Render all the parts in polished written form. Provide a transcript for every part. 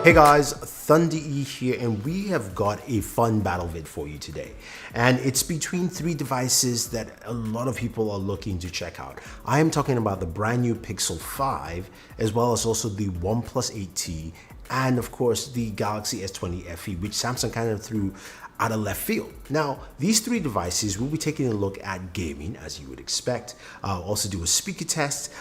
Hey guys, Thunder E here, and we have got a fun battle vid for you today. And it's between three devices that a lot of people are looking to check out. I am talking about the brand new Pixel 5, as well as also the OnePlus 8T, and of course the Galaxy S20 FE, which Samsung kind of threw out of left field. Now, these three devices, we'll be taking a look at gaming, as you would expect. Also do a speaker test,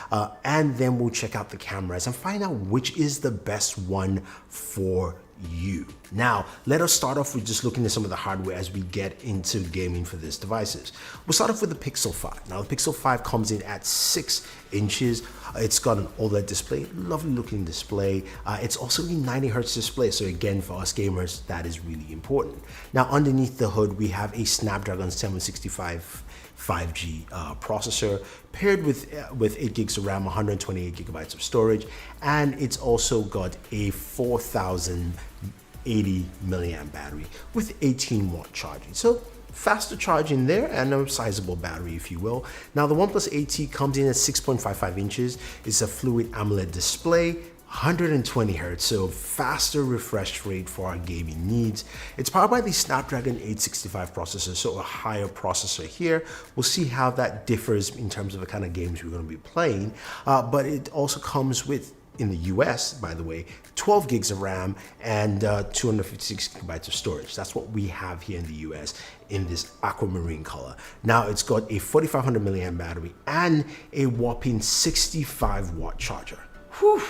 and then we'll check out the cameras and find out which is the best one for you. Now, let us start off with just looking at some of the hardware as we get into gaming for these devices. We'll start off with the Pixel 5. Now, the Pixel 5 comes in at 6 inches. It's got an OLED display, lovely looking display. It's also a 90 hertz display, so again, for us gamers, that is really important. Now, underneath the hood, we have a Snapdragon 765 5G processor paired with 8 gigs of RAM, 128 gigabytes of storage, and it's also got a 4080 milliamp battery with 18 watt charging. So faster charging there and a sizable battery, if you will. Now, the OnePlus 8T comes in at 6.55 inches. It's a fluid AMOLED display, 120 hertz, so faster refresh rate for our gaming needs. It's powered by the Snapdragon 865 processor, so a higher processor here. We'll see how that differs in terms of the kind of games we're going to be playing, but it also comes with, in the US, by the way, 12 gigs of RAM and 256 gigabytes of storage. That's what we have here in the US in this aquamarine color. Now, it's got a 4500 milliamp battery and a whopping 65 watt charger. Whew,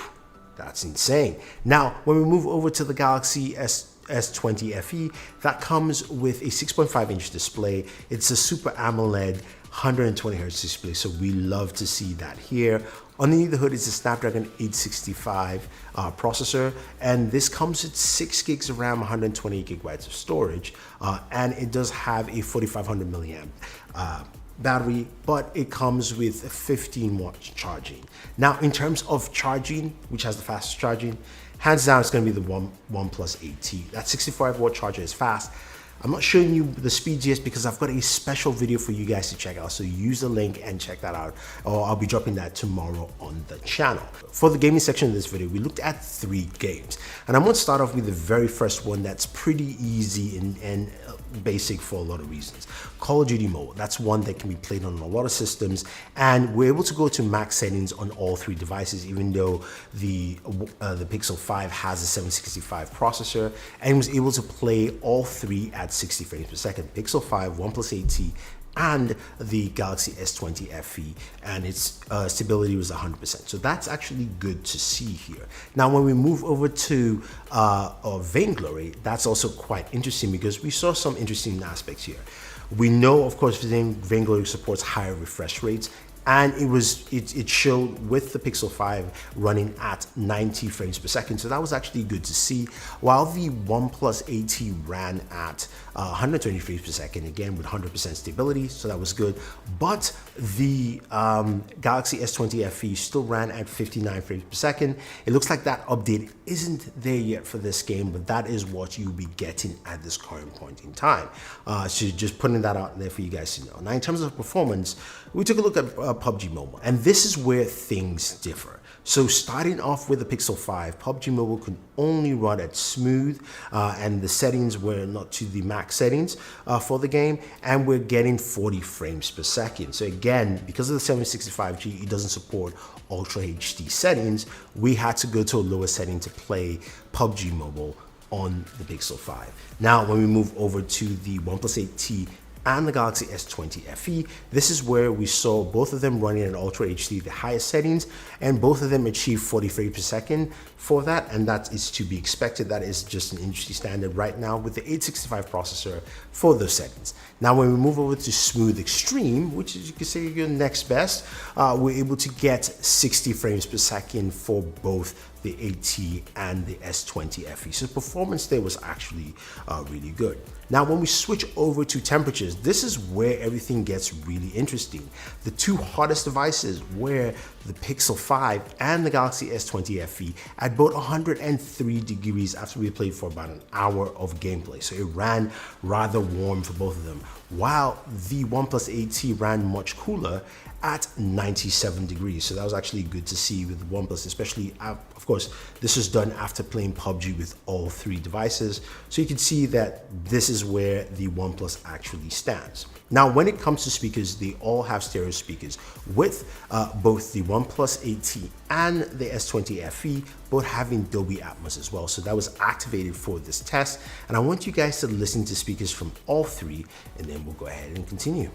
that's insane. Now, when we move over to the Galaxy S20 FE, that comes with a 6.5 inch display. It's a Super AMOLED 120 hertz display, so we love to see that here. Underneath the hood is a Snapdragon 865 processor, and this comes with 6 gigs of RAM, 128 gigabytes of storage, and it does have a 4500 milliamp battery, but it comes with 15 watt charging. Now, in terms of charging, which has the fastest charging, hands down, it's going to be the OnePlus 8T. That 65 watt charger is fast. I'm not showing you the speeds yet because I've got a special video for you guys to check out. So use the link and check that out, or I'll be dropping that tomorrow on the channel. For the gaming section of this video, we looked at 3 games. And I'm going to start off with the very first one that's pretty easy and basic for a lot of reasons. Call of Duty Mobile. That's one that can be played on a lot of systems, and we're able to go to max settings on all 3 devices, even though the Pixel 5 has a 765 processor, and was able to play all 3 at 60 frames per second. Pixel 5, OnePlus 8T, and the Galaxy S20 FE, and its stability was 100%. So that's actually good to see here. Now, when we move over to Vainglory, that's also quite interesting because we saw some interesting aspects here. We know, of course, Vainglory supports higher refresh rates, and it showed with the Pixel 5 running at 90 frames per second, so that was actually good to see, while the OnePlus 8T ran at 120 frames per second, again with 100% stability, so that was good. But the Galaxy S20 FE still ran at 59 frames per second. It looks like that update isn't there yet for this game, but that is what you'll be getting at this current point in time. So just putting that out there for you guys to know. Now, in terms of performance, we took a look at PUBG Mobile, and this is where things differ. So starting off with the Pixel 5, PUBG Mobile can only run at smooth, and the settings were not to the max settings for the game, and we're getting 40 frames per second. So again, because of the 765G, it doesn't support Ultra HD settings. We had to go to a lower setting to play PUBG Mobile on the Pixel 5. Now, when we move over to the OnePlus 8T and the Galaxy S20 FE, this is where we saw both of them running at Ultra HD, the highest settings, and both of them achieved 40 frames per second for that, and that is to be expected. That is just an industry standard right now with the 865 processor for those settings. Now, when we move over to Smooth Extreme, which is, you can say, your next best, we're able to get 60 frames per second for both the 8T and the S20 FE. So performance there was actually really good. Now, when we switch over to temperatures, this is where everything gets really interesting. The 2 hottest devices were the Pixel 5 and the Galaxy S20 FE at both 103 degrees after we played for about an hour of gameplay. So it ran rather warm for both of them, while the OnePlus 8T ran much cooler at 97 degrees. So that was actually good to see with the OnePlus, especially, of course, this was done after playing PUBG with all three devices. So you can see that this is where the OnePlus actually stands. Now, when it comes to speakers, they all have stereo speakers with both the OnePlus 8T and the S20 FE, both having Dolby Atmos as well. So that was activated for this test. And I want you guys to listen to speakers from all three, and then we'll go ahead and continue.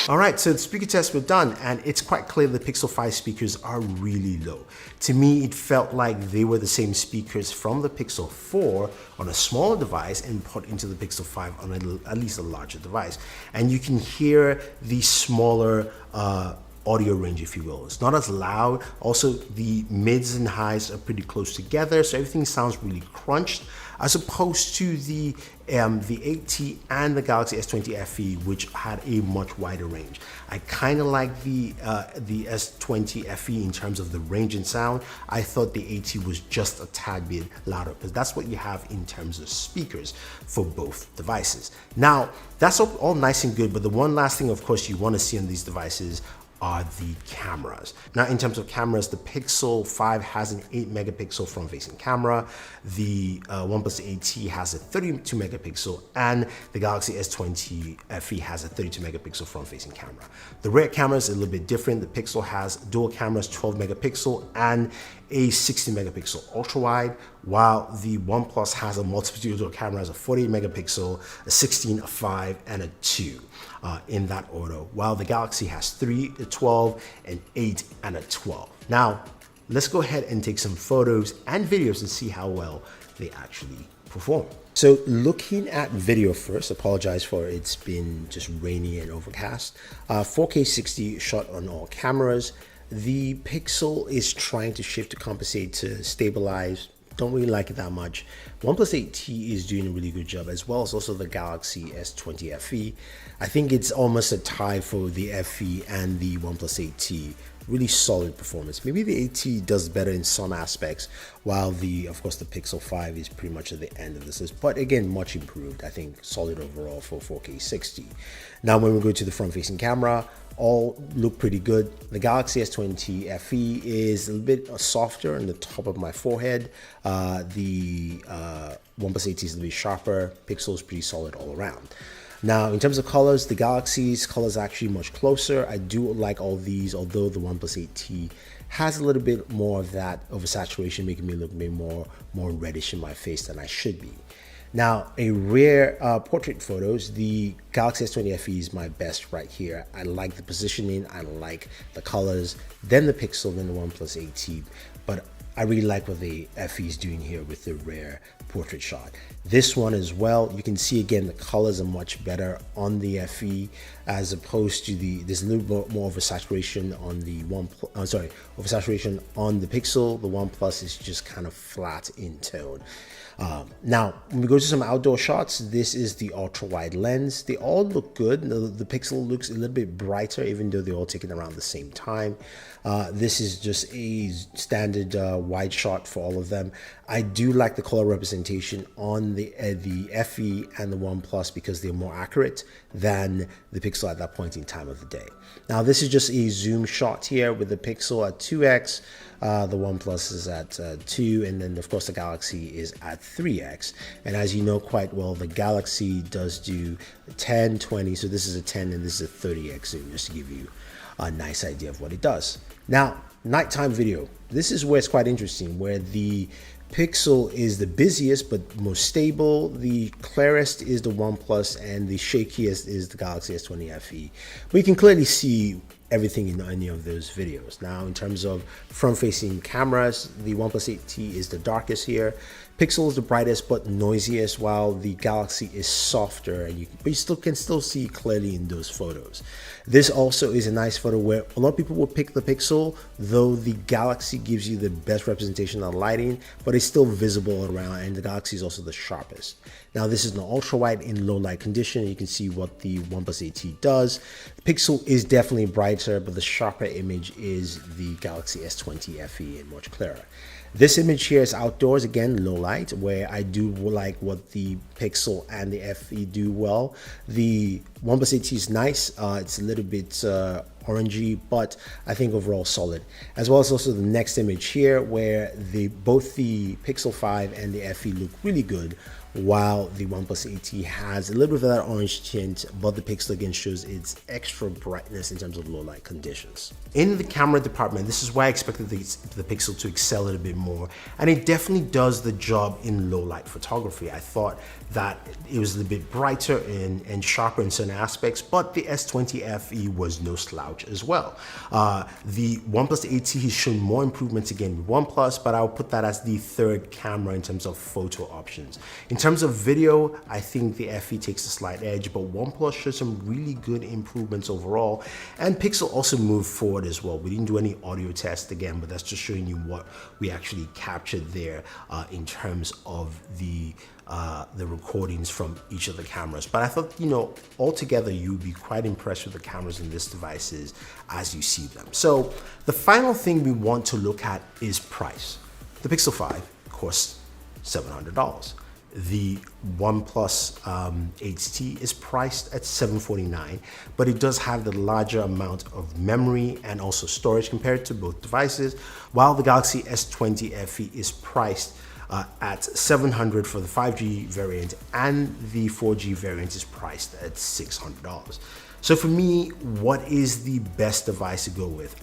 All right, so the speaker tests were done, and it's quite clear the Pixel 5 speakers are really low. To me, it felt like they were the same speakers from the Pixel 4 on a smaller device and put into the Pixel 5 on at least a larger device. And you can hear the smaller audio range, if you will. It's not as loud. Also, the mids and highs are pretty close together, so everything sounds really crunched, as opposed to the 8T and the Galaxy S20 FE, which had a much wider range. I kind of like the S20 FE in terms of the range and sound. I thought the 8T was just a tad bit louder, because that's what you have in terms of speakers for both devices. Now, that's all nice and good, but the one last thing, of course, you want to see on these devices are the cameras. Now, in terms of cameras, the Pixel 5 has an 8 megapixel front-facing camera, the OnePlus 8T has a 32 megapixel, and the Galaxy S20 FE has a 32 megapixel front-facing camera. The rear camera is a little bit different. The Pixel has dual cameras, 12 megapixel, and a 60 megapixel ultra wide, while the OnePlus has a multitude of cameras, a 48 megapixel, a 16, a 5, and a 2 in that order, while the Galaxy has 3, a 12, an 8, and a 12. Now, let's go ahead and take some photos and videos and see how well they actually perform. So looking at video first, apologize for it's been just rainy and overcast. 4K 60 shot on all cameras. The Pixel is trying to shift to compensate to stabilize. Don't really like it that much. OnePlus 8T is doing a really good job, as well as also the Galaxy S20 FE. I think it's almost a tie for the FE and the OnePlus 8T. Really solid performance. Maybe the 8T does better in some aspects, while of course the Pixel 5 is pretty much at the end of this list. But again, much improved. I think solid overall for 4K 60. Now, when we go to the front-facing camera, all look pretty good. The Galaxy S20 FE is a little bit softer on the top of my forehead. The OnePlus 8T is a little bit sharper. Pixel is pretty solid all around. Now, in terms of colors, the Galaxy's colors are actually much closer. I do like all these, although the OnePlus 8T has a little bit more of that oversaturation, making me look maybe more reddish in my face than I should be. Now, a rare portrait photos, the Galaxy S20 FE is my best right here. I like the positioning, I like the colors, then the Pixel, then the OnePlus 8T. But I really like what the FE is doing here with the rear portrait shot. This one as well, you can see again the colors are much better on the FE as opposed to there's a little bit more of a saturation on the saturation on the Pixel. The OnePlus is just kind of flat in tone. Now, when we go to some outdoor shots, this is the ultra wide lens. They all look good. The Pixel looks a little bit brighter, even though they're all taken around the same time. This is just a standard wide shot for all of them. I do like the color representation on the FE and the OnePlus because they're more accurate than the Pixel at that point in time of the day. Now, this is just a zoom shot here with the Pixel at 2x. The OnePlus is at 2, and then of course the Galaxy is at 3x. And as you know quite well, the Galaxy does do 10, 20, so this is a 10 and this is a 30x zoom, just to give you a nice idea of what it does. Now, nighttime video. This is where it's quite interesting, where the Pixel is the busiest but most stable, the clearest is the OnePlus, and the shakiest is the Galaxy S20 FE. But you can clearly see everything in any of those videos. Now, in terms of front-facing cameras, the OnePlus 8T is the darkest here. Pixel is the brightest but noisiest, while the Galaxy is softer, and but you can still see clearly in those photos. This also is a nice photo where a lot of people will pick the Pixel, though the Galaxy gives you the best representation of lighting, but it's still visible around, and the Galaxy is also the sharpest. Now, this is an ultra wide in low light condition. You can see what the OnePlus 8T does. The Pixel is definitely brighter, but the sharper image is the Galaxy S20 FE and much clearer. This image here is outdoors, again, low light, where I do like what the Pixel and the FE do well. The OnePlus 8T is nice. It's a little bit orangey, but I think overall solid. As well as also the next image here, where both the Pixel 5 and the FE look really good, while the OnePlus 8T has a little bit of that orange tint, but the Pixel again shows its extra brightness in terms of low light conditions. In the camera department, this is why I expected the Pixel to excel a little bit more, and it definitely does the job in low light photography. I thought that it was a little bit brighter and sharper in certain aspects, but the S20 FE was no slouch as well. The OnePlus 8T has shown more improvements again with OnePlus, but I'll put that as the third camera in terms of photo options. In terms of video, I think the FE takes a slight edge, but OnePlus shows some really good improvements overall, and Pixel also moved forward as well. We didn't do any audio test again, but that's just showing you what we actually captured there in terms of the recordings from each of the cameras. But I thought, altogether you'd be quite impressed with the cameras in this devices as you see them. So the final thing we want to look at is price. The Pixel 5 costs $700. The OnePlus 8T is priced at $749, but it does have the larger amount of memory and also storage compared to both devices, while the Galaxy S20 FE is priced at $700 for the 5G variant, and the 4G variant is priced at $600. So for me, what is the best device to go with?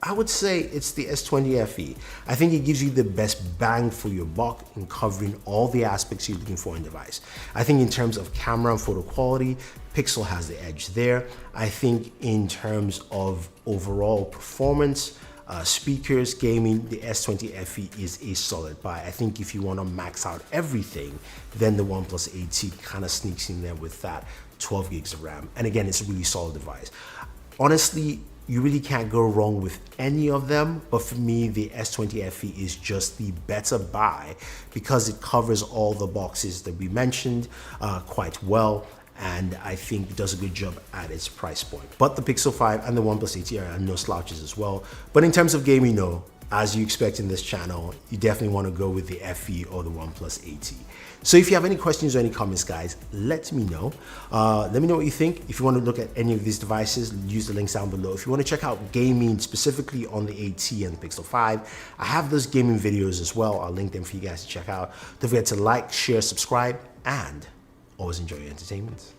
I would say it's the S20 FE. I think it gives you the best bang for your buck in covering all the aspects you're looking for in a device. I think in terms of camera and photo quality, Pixel has the edge there. I think in terms of overall performance, speakers, gaming, the S20 FE is a solid buy. I think if you want to max out everything, then the OnePlus 8T kind of sneaks in there with that 12 gigs of RAM. And again, it's a really solid device. Honestly, you really can't go wrong with any of them, but for me, the S20 FE is just the better buy because it covers all the boxes that we mentioned quite well, and I think it does a good job at its price point. But the Pixel 5 and the OnePlus 8T are no slouches as well. But in terms of gaming, no, as you expect in this channel, you definitely want to go with the FE or the OnePlus 8T. So if you have any questions or any comments, guys, let me know. Let me know what you think. If you want to look at any of these devices, use the links down below. If you want to check out gaming specifically on the 8T and the Pixel 5, I have those gaming videos as well. I'll link them for you guys to check out. Don't forget to like, share, subscribe, and always enjoy your entertainment.